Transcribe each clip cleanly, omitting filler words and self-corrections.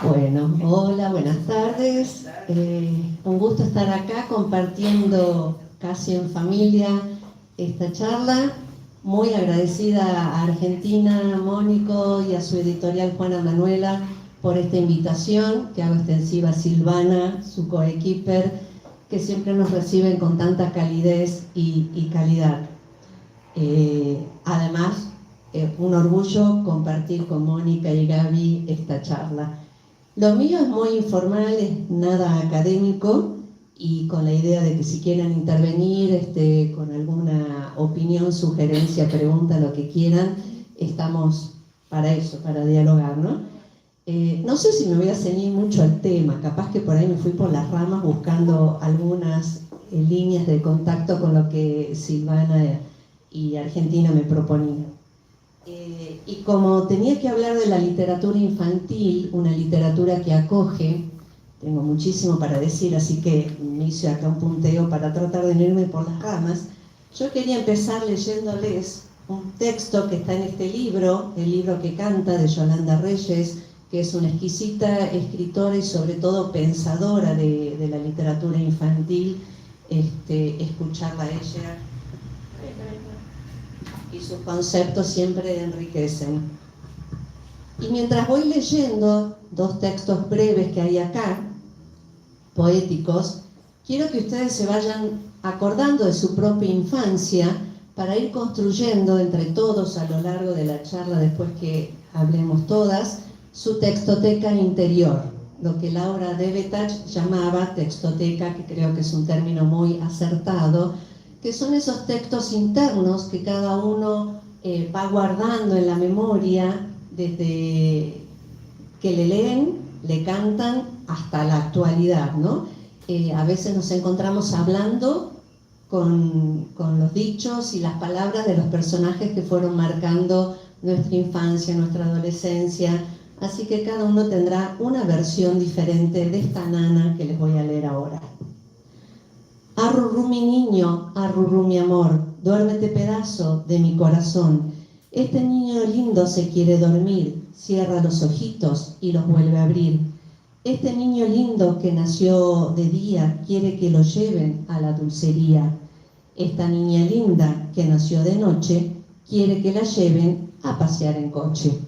Bueno, hola, buenas tardes. Un gusto estar acá compartiendo casi en familia esta charla. Muy agradecida a Argentina, Mónico, y a su editorial Juana Manuela por esta invitación que hago extensiva a Silvana, su coequiper, que siempre nos reciben con tanta calidez y calidad. Además, un orgullo compartir con Mónica y Gaby esta charla. Lo mío es muy informal, es nada académico, y con la idea de que si quieren intervenir con alguna opinión, sugerencia, pregunta, lo que quieran, estamos para eso, para dialogar, ¿no? No sé si me voy a ceñir mucho al tema, capaz que por ahí me fui por las ramas buscando algunas líneas de contacto con lo que Silvana y Argentina me proponían. Y como tenía que hablar de la literatura infantil, una literatura que acoge, tengo muchísimo para decir, así que me hice acá un punteo para tratar de no irme por las ramas. Yo quería empezar leyéndoles un texto que está en este libro, El libro que canta, de Yolanda Reyes, que es una exquisita escritora y sobre todo pensadora de la literatura infantil. Escucharla a ella y sus conceptos siempre enriquecen. Y mientras voy leyendo dos textos breves que hay acá, poéticos, quiero que ustedes se vayan acordando de su propia infancia para ir construyendo entre todos a lo largo de la charla, después que hablemos todas, su textoteca interior, lo que Laura Devetach llamaba textoteca, que creo que es un término muy acertado, que son esos textos internos que cada uno va guardando en la memoria desde que le leen, le cantan hasta la actualidad, ¿no? A veces nos encontramos hablando con los dichos y las palabras de los personajes que fueron marcando nuestra infancia, nuestra adolescencia, así que cada uno tendrá una versión diferente de esta nana que les voy a leer ahora. Arrurú mi niño, arrurú mi amor, duérmete pedazo de mi corazón. Este niño lindo se quiere dormir, cierra los ojitos y los vuelve a abrir. Este niño lindo que nació de día quiere que lo lleven a la dulcería. Esta niña linda que nació de noche quiere que la lleven a pasear en coche.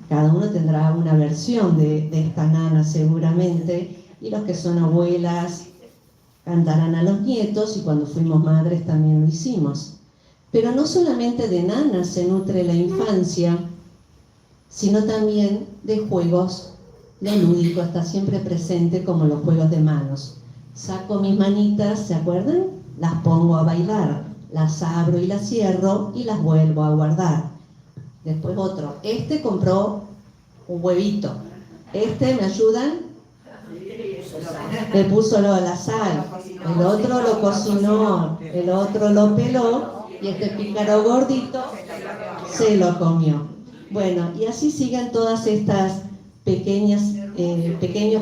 Cada uno tendrá una versión de esta nana seguramente, y los que son abuelas cantarán a los nietos, y cuando fuimos madres también lo hicimos. Pero no solamente de nanas se nutre la infancia, sino también de juegos. Lo lúdico está siempre presente, como los juegos de manos. Saco mis manitas, ¿se acuerdan? Las pongo a bailar, las abro y las cierro y las vuelvo a guardar. Después otro, compró un huevito, ¿me ayudan? Le puso la sal, el otro lo cocinó, el otro lo peló y este pícaro gordito se lo comió. Bueno, y así siguen todas estas pequeños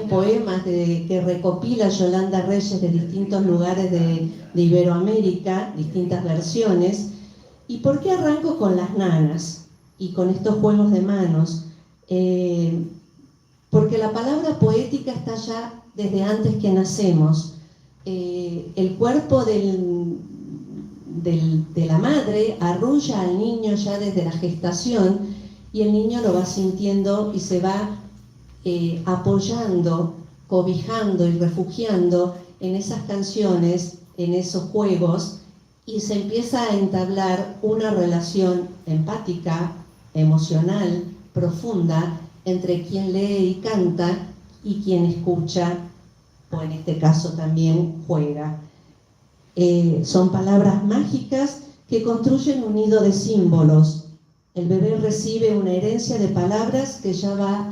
poemas que recopila Yolanda Reyes de distintos lugares de Iberoamérica, distintas versiones. ¿Y por qué arranco con las nanas y con estos juegos de manos? Porque la palabra poética está ya desde antes que nacemos. El cuerpo de la madre arrulla al niño ya desde la gestación, y el niño lo va sintiendo y se va apoyando, cobijando y refugiando en esas canciones, en esos juegos, y se empieza a entablar una relación empática, emocional, profunda, entre quien lee y canta y quien escucha, o en este caso también juega. Son palabras mágicas que construyen un nido de símbolos. El bebé recibe una herencia de palabras que ya va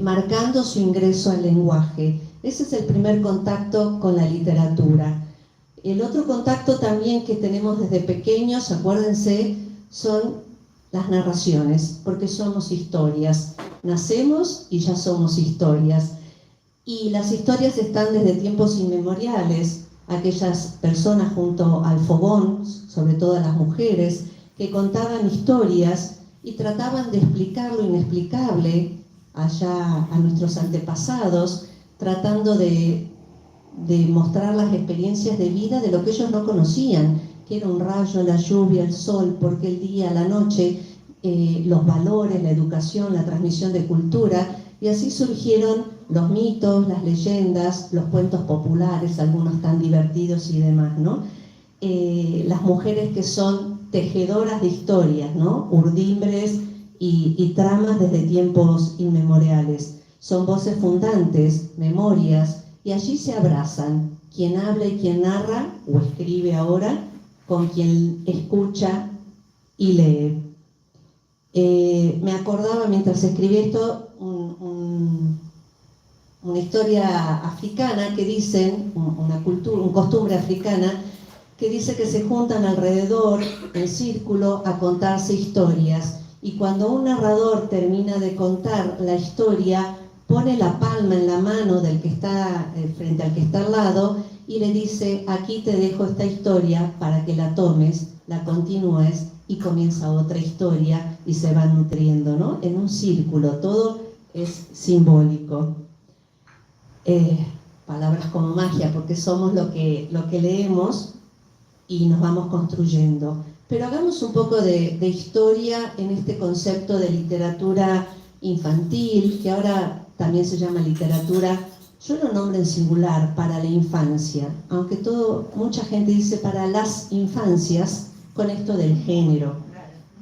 marcando su ingreso al lenguaje. Ese es el primer contacto con la literatura. El otro contacto también que tenemos desde pequeños, acuérdense, son las narraciones, porque somos historias. Nacemos y ya somos historias. Y las historias están desde tiempos inmemoriales. Aquellas personas junto al fogón, sobre todo las mujeres, que contaban historias y trataban de explicar lo inexplicable allá a nuestros antepasados, tratando de mostrar las experiencias de vida de lo que ellos no conocían, que era un rayo, la lluvia, el sol, porque el día, la noche, los valores, la educación, la transmisión de cultura, y así surgieron los mitos, las leyendas, los cuentos populares, algunos tan divertidos y demás, ¿no? Las mujeres que son tejedoras de historias, ¿no? Urdimbres y tramas desde tiempos inmemoriales. Son voces fundantes, memorias, y allí se abrazan quien habla y quien narra o escribe ahora con quien escucha y lee. Me acordaba mientras escribí esto una historia africana que dicen, una costumbre africana, que dice que se juntan alrededor, en círculo, a contarse historias. Y cuando un narrador termina de contar la historia, pone la palma en la mano del que está frente al que está al lado y le dice: aquí te dejo esta historia para que la tomes, la continúes, y comienza otra historia y se van nutriendo, ¿no? En un círculo, todo es simbólico. Palabras como magia, porque somos lo que leemos y nos vamos construyendo. Pero hagamos un poco de historia en este concepto de literatura infantil, que ahora también se llama literatura, yo lo nombro en singular, para la infancia, aunque mucha gente dice para las infancias, con esto del género.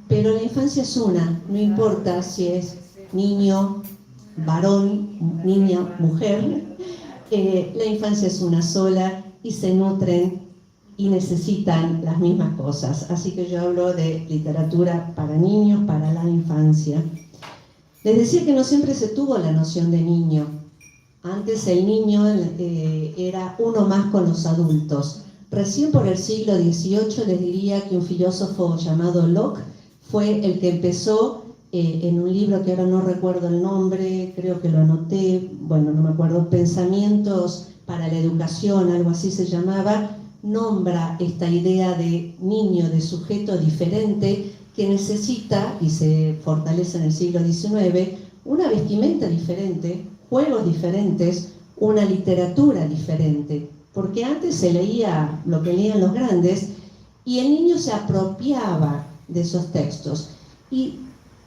Pero la infancia es una, no importa si es niño, varón, niña, mujer, la infancia es una sola y se nutren y necesitan las mismas cosas. Así que yo hablo de literatura para niños, para la infancia. Les decía que no siempre se tuvo la noción de niño. Antes el niño era uno más con los adultos. Recién por el siglo XVIII les diría que un filósofo llamado Locke fue el que empezó en un libro que ahora no recuerdo el nombre, creo que lo anoté, bueno, no me acuerdo, Pensamientos para la Educación, algo así se llamaba, nombra esta idea de niño, de sujeto diferente, que necesita, y se fortalece en el siglo XIX, una vestimenta diferente, juegos diferentes, una literatura diferente, porque antes se leía lo que leían los grandes y el niño se apropiaba de esos textos. Y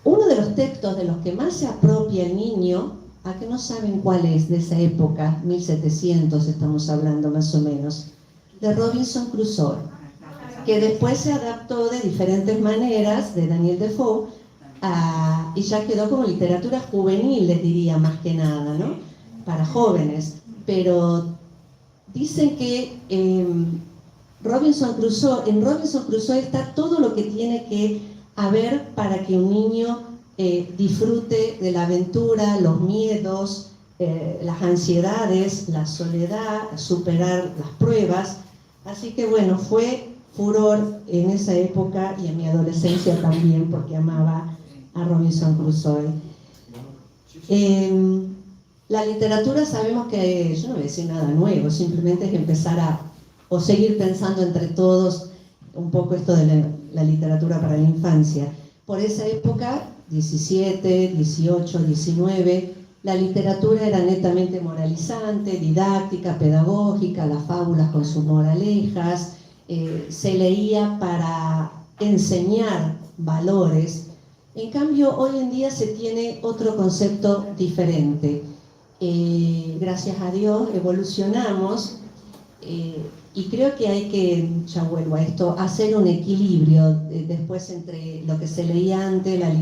uno de los textos de los que más se apropia el niño, a que no saben cuál es de esa época, 1700 estamos hablando más o menos, de Robinson Crusoe, que después se adaptó de diferentes maneras, de Daniel Defoe, y ya quedó como literatura juvenil, les diría más que nada, ¿no? Para jóvenes. Pero dicen que en Robinson Crusoe está todo lo que tiene que haber para que un niño disfrute de la aventura, los miedos, las ansiedades, la soledad, superar las pruebas. Así que bueno, fue furor en esa época y en mi adolescencia también, porque amaba a Robinson Crusoe. La literatura, sabemos que, yo no voy a decir nada nuevo, simplemente es empezar o seguir pensando entre todos un poco esto de la literatura para la infancia. Por esa época, 17, 18, 19, la literatura era netamente moralizante, didáctica, pedagógica, las fábulas con sus moralejas, se leía para enseñar valores. En cambio, hoy en día se tiene otro concepto diferente. Gracias a Dios evolucionamos y creo que hay que, ya vuelvo a esto, hacer un equilibrio después entre lo que se leía antes, la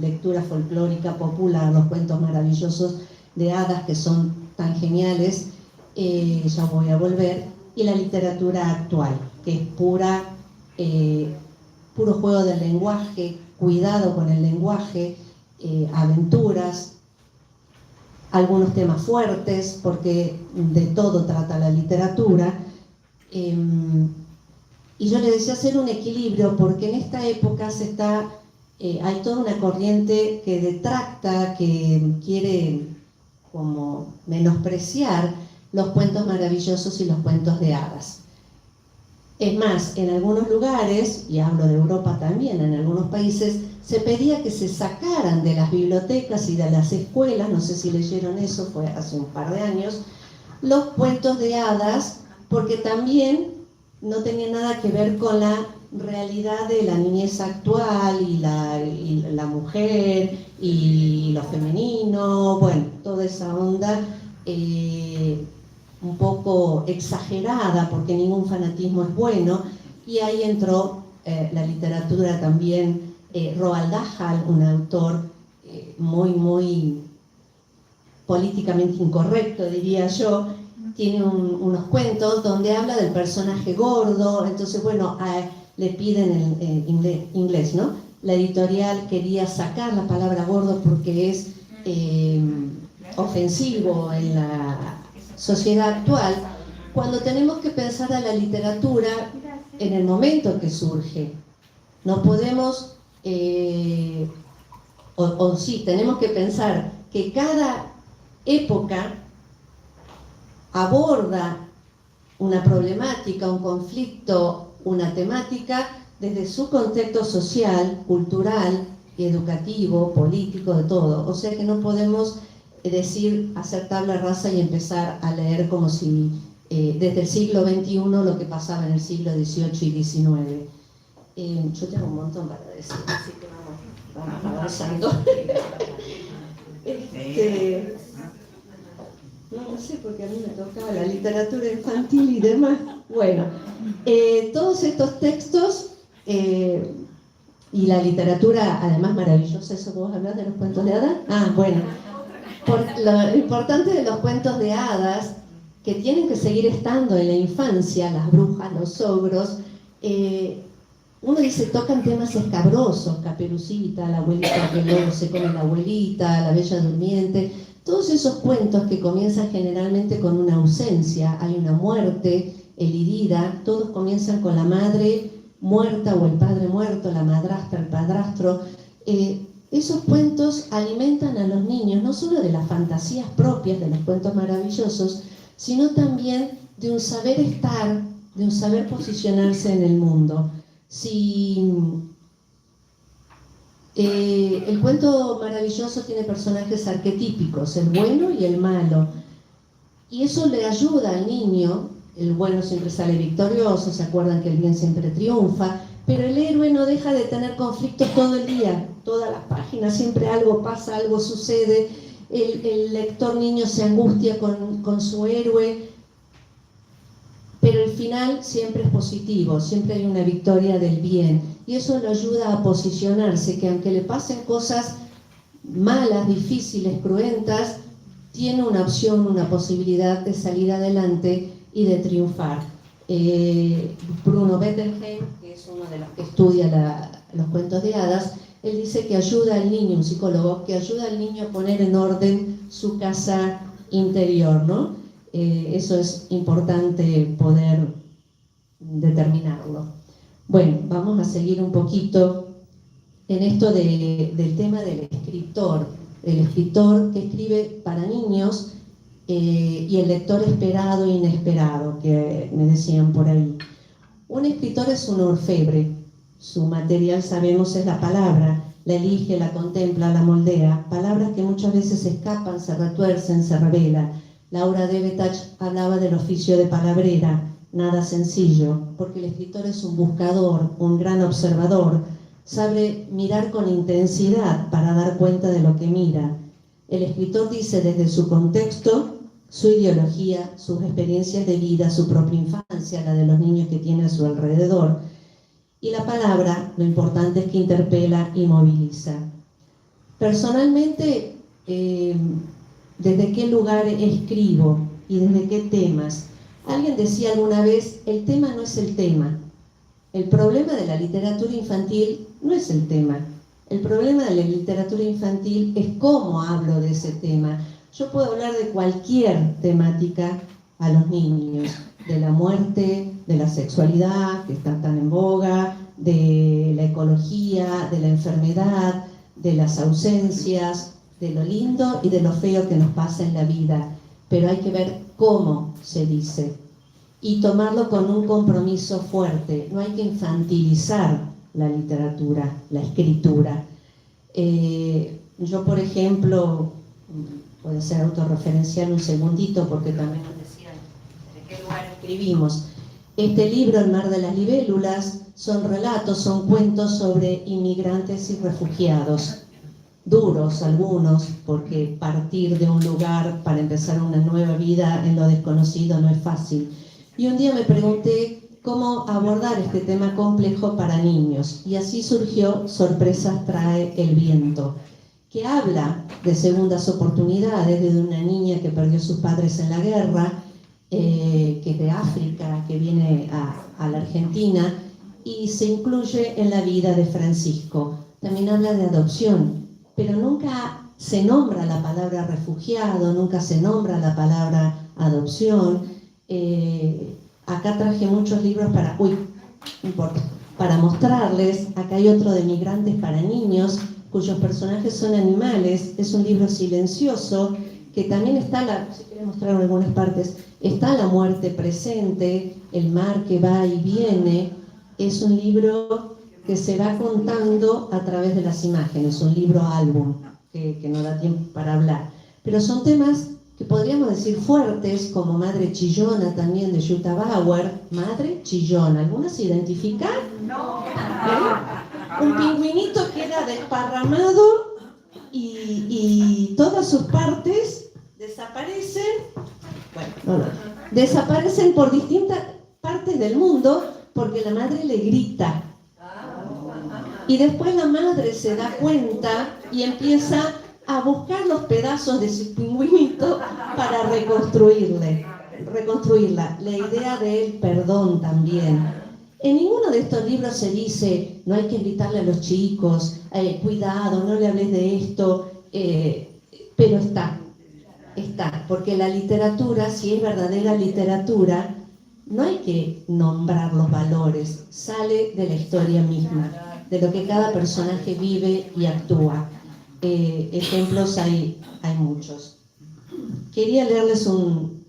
lectura folclórica popular, los cuentos maravillosos de hadas que son tan geniales, ya voy a volver, y la literatura actual, que es puro juego del lenguaje, cuidado con el lenguaje, aventuras, algunos temas fuertes, porque de todo trata la literatura. Y yo le decía hacer un equilibrio, porque en esta época hay toda una corriente que detracta, que quiere como menospreciar los cuentos maravillosos y los cuentos de hadas. Es más, en algunos lugares, y hablo de Europa también, en algunos países, se pedía que se sacaran de las bibliotecas y de las escuelas, no sé si leyeron eso, fue hace un par de años, los cuentos de hadas, porque también no tenía nada que ver con la realidad de la niñez actual y la mujer y lo femenino, bueno, toda esa onda un poco exagerada, porque ningún fanatismo es bueno, y ahí entró la literatura también. Roald Dahl, un autor muy políticamente incorrecto, diría yo, tiene unos cuentos donde habla del personaje gordo, entonces bueno, le piden en inglés, ¿no? La editorial quería sacar la palabra gordo porque es ofensivo en la sociedad actual, cuando tenemos que pensar a la literatura en el momento que surge. No podemos, sí, tenemos que pensar que cada época aborda una problemática, un conflicto, una temática desde su contexto social, cultural, educativo, político, de todo. O sea que no podemos decir, hacer tabla rasa y empezar a leer como si desde el siglo XXI lo que pasaba en el siglo XVIII y XIX. Yo tengo un montón para decir, así que vamos avanzando. No sé, porque a mí me tocaba la literatura infantil y demás. Bueno, todos estos textos y la literatura, además maravillosa, ¿eso vos hablas de los cuentos de hadas? Ah, bueno. Lo importante de los cuentos de hadas, que tienen que seguir estando en la infancia, las brujas, los ogros, uno dice, tocan temas escabrosos, Caperucita, la abuelita que luego se come la abuelita, la bella durmiente, todos esos cuentos que comienzan generalmente con una ausencia, hay una muerte, herida, todos comienzan con la madre muerta o el padre muerto, la madrastra, el padrastro. Esos cuentos alimentan a los niños no solo de las fantasías propias de los cuentos maravillosos, sino también de un saber estar, de un saber posicionarse en el mundo. Si el cuento maravilloso tiene personajes arquetípicos, el bueno y el malo, y eso le ayuda al niño. El bueno siempre sale victorioso, se acuerdan que el bien siempre triunfa, pero el héroe no deja de tener conflictos todo el día, todas las páginas, siempre algo pasa, algo sucede, el lector niño se angustia con su héroe, pero el final siempre es positivo, siempre hay una victoria del bien, y eso lo ayuda a posicionarse, que aunque le pasen cosas malas, difíciles, cruentas, tiene una opción, una posibilidad de salir adelante y de triunfar. Bruno Bettelheim, que es uno de los que estudia los cuentos de hadas, él dice que ayuda al niño, un psicólogo, que ayuda al niño a poner en orden su casa interior, ¿no? Eso es importante poder determinarlo. Bueno, vamos a seguir un poquito en esto del tema del escritor. El escritor que escribe para niños y el lector esperado e inesperado, que me decían por ahí. Un escritor es un orfebre. Su material, sabemos, es la palabra. La elige, la contempla, la moldea. Palabras que muchas veces se escapan, se retuercen, se revelan. Laura Debetach hablaba del oficio de palabrera, nada sencillo, porque el escritor es un buscador, un gran observador, sabe mirar con intensidad para dar cuenta de lo que mira. El escritor dice desde su contexto, su ideología, sus experiencias de vida, su propia infancia, la de los niños que tiene a su alrededor. Y la palabra, lo importante es que interpela y moviliza. Personalmente, ¿desde qué lugar escribo y desde qué temas? Alguien decía alguna vez, el tema no es el tema. El problema de la literatura infantil no es el tema. El problema de la literatura infantil es cómo hablo de ese tema. Yo puedo hablar de cualquier temática a los niños, de la muerte, de la sexualidad, que está tan en boga, de la ecología, de la enfermedad, de las ausencias, de lo lindo y de lo feo que nos pasa en la vida. Pero hay que ver cómo se dice. y tomarlo con un compromiso fuerte. No hay que infantilizar la literatura, la escritura. Yo, por ejemplo, puede ser autorreferencial un segundito porque también nos decían de qué lugar escribimos. Este libro, El mar de las libélulas, son relatos, son cuentos sobre inmigrantes y refugiados. Duros algunos, porque partir de un lugar para empezar una nueva vida en lo desconocido no es fácil. Y un día me pregunté cómo abordar este tema complejo para niños, y así surgió Sorpresas trae el viento, que habla de segundas oportunidades, de una niña que perdió a sus padres en la guerra, que es de África, que viene a la Argentina, y se incluye en la vida de Francisco. También habla de adopción, pero nunca se nombra la palabra refugiado, nunca se nombra la palabra adopción. Acá traje muchos libros para, no importa, para mostrarles. Acá hay otro de Migrantes para niños, cuyos personajes son animales. Es un libro silencioso, que también está, si quieren mostrar algunas partes, está la muerte presente, el mar que va y viene. Es un libro que se va contando a través de las imágenes, un libro álbum, que no da tiempo para hablar. Pero son temas que podríamos decir fuertes, como Madre Chillona también de Jutta Bauer. Madre Chillona, ¿alguna se identifica? No. Un pingüinito queda desparramado y todas sus partes desaparecen. Bueno, no. Desaparecen por distintas partes del mundo porque la madre le grita. Y después la madre se da cuenta y empieza a buscar los pedazos de su pingüinito para reconstruirla. La idea del perdón también. En ninguno de estos libros se dice, no hay que gritarle a los chicos, cuidado, no le hables de esto, pero está, porque la literatura, si es verdadera literatura, no hay que nombrar los valores, sale de la historia misma, de lo que cada personaje vive y actúa. Ejemplos hay muchos. Quería leerles un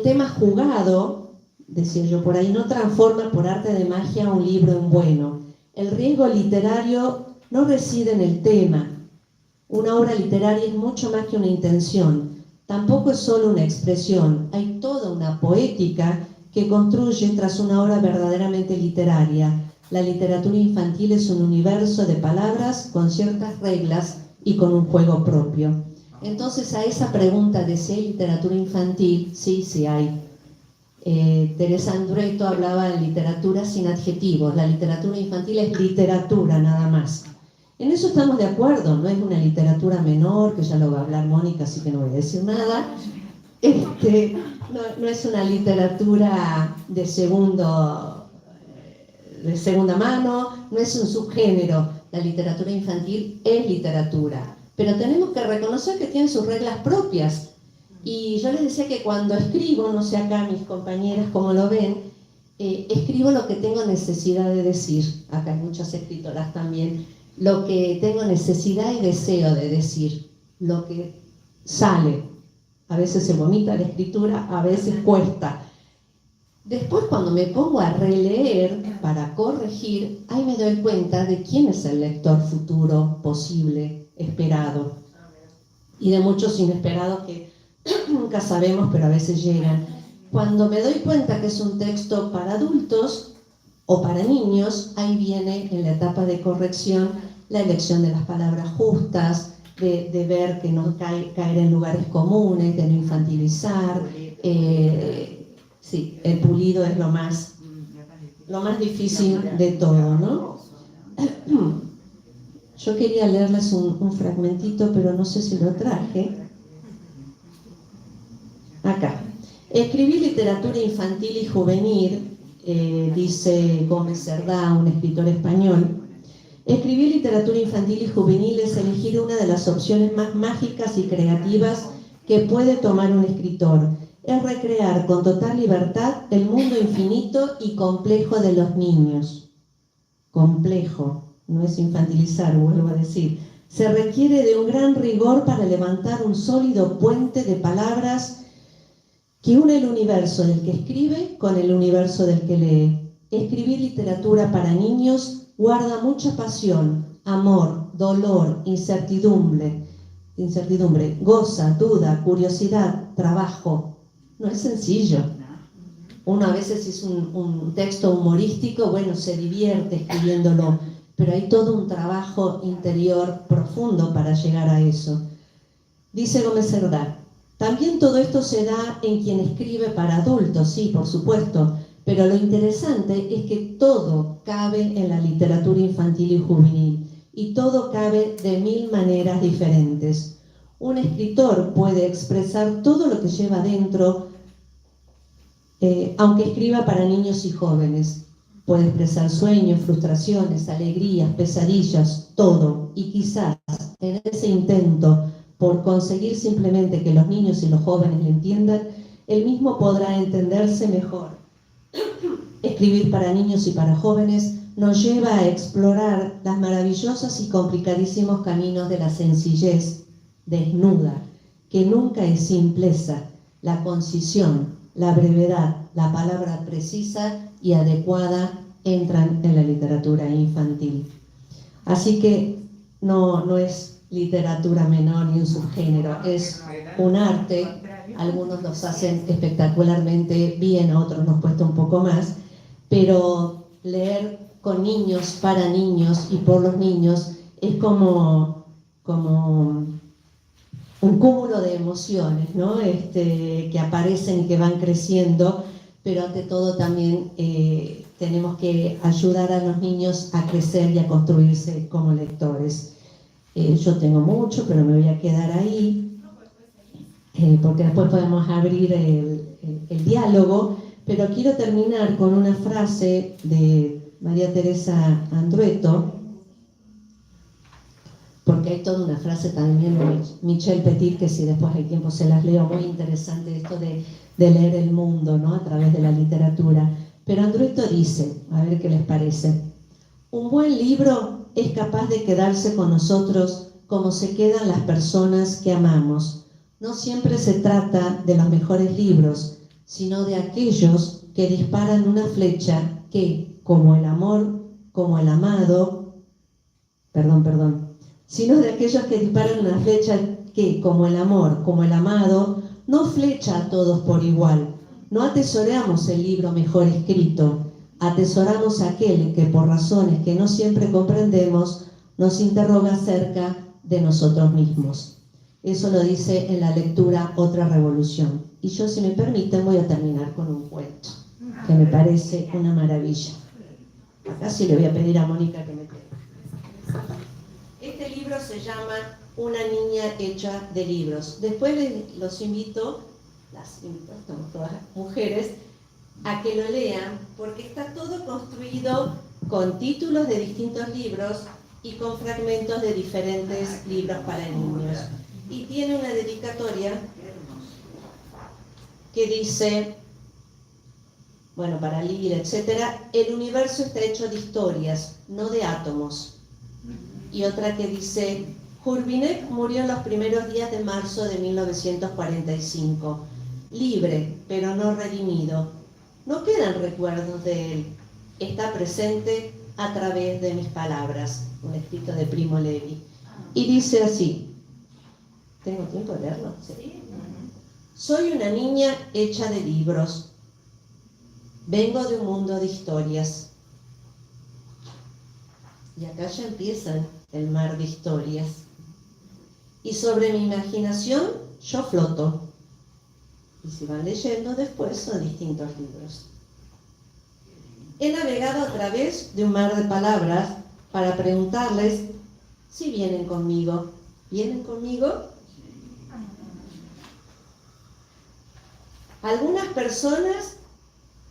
tema jugado, decía yo por ahí: no transforma por arte de magia un libro en bueno. El riesgo literario no reside en el tema. Una obra literaria es mucho más que una intención. Tampoco es solo una expresión. Hay toda una poética que construye tras una obra verdaderamente literaria. La literatura infantil es un universo de palabras con ciertas reglas y con un juego propio. Entonces, a esa pregunta de si hay literatura infantil, sí hay. Teresa Andrueto hablaba de literatura sin adjetivos. La literatura infantil es literatura, nada más. En eso estamos de acuerdo, no es una literatura menor, que ya lo va a hablar Mónica, así que no voy a decir nada. No es una literatura de segunda mano, no es un subgénero. La literatura infantil es literatura, pero tenemos que reconocer que tiene sus reglas propias. Y yo les decía que cuando escribo, no sé acá mis compañeras cómo lo ven, escribo lo que tengo necesidad de decir. Acá hay muchas escritoras también. Lo que tengo necesidad y deseo de decir, lo que sale. A veces se vomita la escritura, a veces cuesta. Después, cuando me pongo a releer para corregir, ahí me doy cuenta de quién es el lector futuro, posible, esperado. Y de muchos inesperados que nunca sabemos, pero a veces llegan. Cuando me doy cuenta que es un texto para adultos o para niños, ahí viene en la etapa de corrección la elección de las palabras justas, de ver que no caer en lugares comunes, de no infantilizar. Sí, el pulido es lo más difícil de todo, ¿no? Yo quería leerles un fragmentito, pero no sé si lo traje. Acá. Escribí literatura infantil y juvenil, dice Gómez Cerdá, un escritor español. Escribir literatura infantil y juvenil es elegir una de las opciones más mágicas y creativas que puede tomar un escritor. Es recrear con total libertad el mundo infinito y complejo de los niños. Complejo, no es infantilizar, vuelvo a decir. Se requiere de un gran rigor para levantar un sólido puente de palabras que une el universo del que escribe con el universo del que lee. Escribir literatura para niños guarda mucha pasión, amor, dolor, incertidumbre, goza, duda, curiosidad, trabajo. No es sencillo. Uno a veces es un texto humorístico, bueno, se divierte escribiéndolo, pero hay todo un trabajo interior profundo para llegar a eso. Dice Gómez Cerdá, también todo esto se da en quien escribe para adultos, sí, por supuesto, pero lo interesante es que todo cabe en la literatura infantil y juvenil, y todo cabe de 1000 maneras diferentes. Un escritor puede expresar todo lo que lleva dentro, aunque escriba para niños y jóvenes. Puede expresar sueños, frustraciones, alegrías, pesadillas, todo. Y quizás en ese intento por conseguir simplemente que los niños y los jóvenes le entiendan, él mismo podrá entenderse mejor. Escribir para niños y para jóvenes nos lleva a explorar las maravillosas y complicadísimos caminos de la sencillez desnuda, que nunca es simpleza, la concisión, la brevedad, la palabra precisa y adecuada entran en la literatura infantil. Así que no es literatura menor ni un subgénero, es un arte. Algunos los hacen espectacularmente bien, a otros nos cuesta un poco más, pero leer con niños, para niños y por los niños es como un cúmulo de emociones, ¿no? Que aparecen y que van creciendo, pero ante todo también tenemos que ayudar a los niños a crecer y a construirse como lectores. Yo tengo mucho, pero me voy a quedar ahí, porque después podemos abrir el diálogo, pero quiero terminar con una frase de María Teresa Andrueto, porque hay toda una frase también de Michel Petit, que si después hay tiempo se las leo, muy interesante esto de leer el mundo, ¿no? A través de la literatura. Pero Andrueto dice, a ver qué les parece, un buen libro es capaz de quedarse con nosotros como se quedan las personas que amamos. No siempre se trata de los mejores libros, sino de aquellos que disparan una flecha que, como el amor, como el amado, sino de aquellos que disparan una flecha que, como el amor, como el amado, no flecha a todos por igual. No atesoramos el libro mejor escrito, atesoramos aquel que por razones que no siempre comprendemos nos interroga acerca de nosotros mismos. Eso lo dice en la lectura Otra Revolución. Y yo, si me permiten, voy a terminar con un cuento, que me parece una maravilla. Acá sí le voy a pedir a Mónica que me quede. Este libro se llama Una niña hecha de libros. Después los invito, estamos todas mujeres, a que lo lean, porque está todo construido con títulos de distintos libros y con fragmentos de diferentes libros para niños. Y tiene una dedicatoria que dice, bueno, para Lira, etcétera, el universo está hecho de historias, no de átomos. Y otra que dice, Hurbinek murió en los primeros días de marzo de 1945, libre, pero no redimido. No quedan recuerdos de él, está presente a través de mis palabras, un escrito de Primo Levi. Y dice así, ¿tengo tiempo de leerlo? Sí. Soy una niña hecha de libros, vengo de un mundo de historias. Y acá ya empieza el mar de historias. Y sobre mi imaginación yo floto. Y si van leyendo después son distintos libros. He navegado a través de un mar de palabras para preguntarles si vienen conmigo. ¿Vienen conmigo? Algunas personas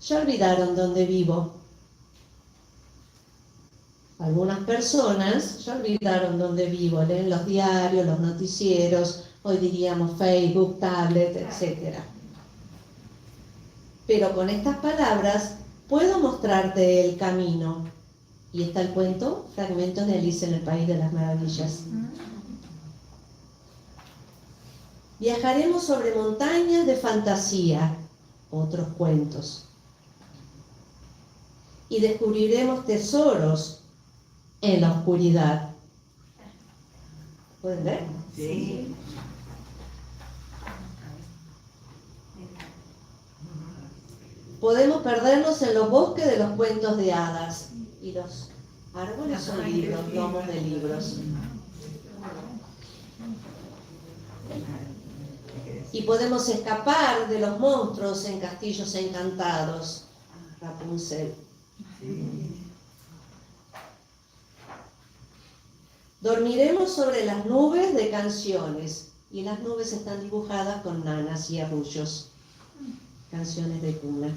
ya olvidaron dónde vivo. Algunas personas ya olvidaron dónde vivo, leen los diarios, los noticieros, hoy diríamos Facebook, tablet, etc. Pero con estas palabras puedo mostrarte el camino. Y está el cuento, fragmento de Alicia en el País de las Maravillas. Viajaremos sobre montañas de fantasía, otros cuentos. Y descubriremos tesoros en la oscuridad. ¿Pueden ver? Sí. Podemos perdernos en los bosques de los cuentos de hadas. Y los árboles son libros, lomos de libros. Y podemos escapar de los monstruos en castillos encantados. Rapunzel. Dormiremos sobre las nubes de canciones. Y las nubes están dibujadas con nanas y arrullos. Canciones de cuna.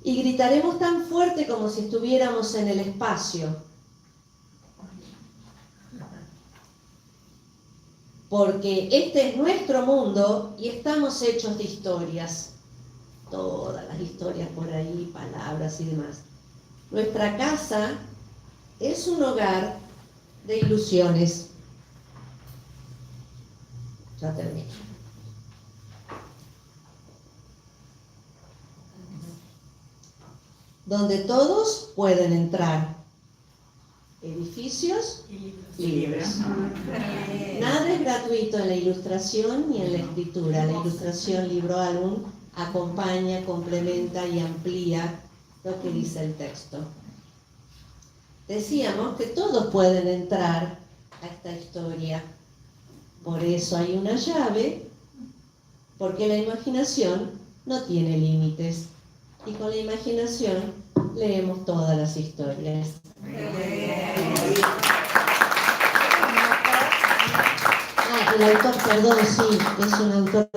Y gritaremos tan fuerte como si estuviéramos en el espacio. Porque este es nuestro mundo y estamos hechos de historias. Todas las historias por ahí, palabras y demás. Nuestra casa es un hogar de ilusiones. Ya termino. Donde todos pueden entrar. Edificios y libros. Nada es gratuito en la ilustración ni en la escritura. La ilustración, libro, álbum, acompaña, complementa y amplía lo que dice el texto. Decíamos que todos pueden entrar a esta historia. Por eso hay una llave, porque la imaginación no tiene límites. Y con la imaginación leemos todas las historias. El autor, perdón, sí, es un autor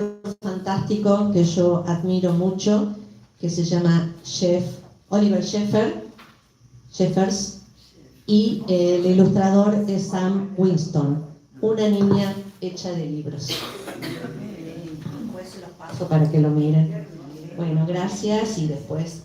fantástico que yo admiro mucho, que se llama Oliver Jeffers, y el ilustrador es Sam Winston, una niña hecha de libros. Después se los paso para que lo miren. Bueno, gracias y después...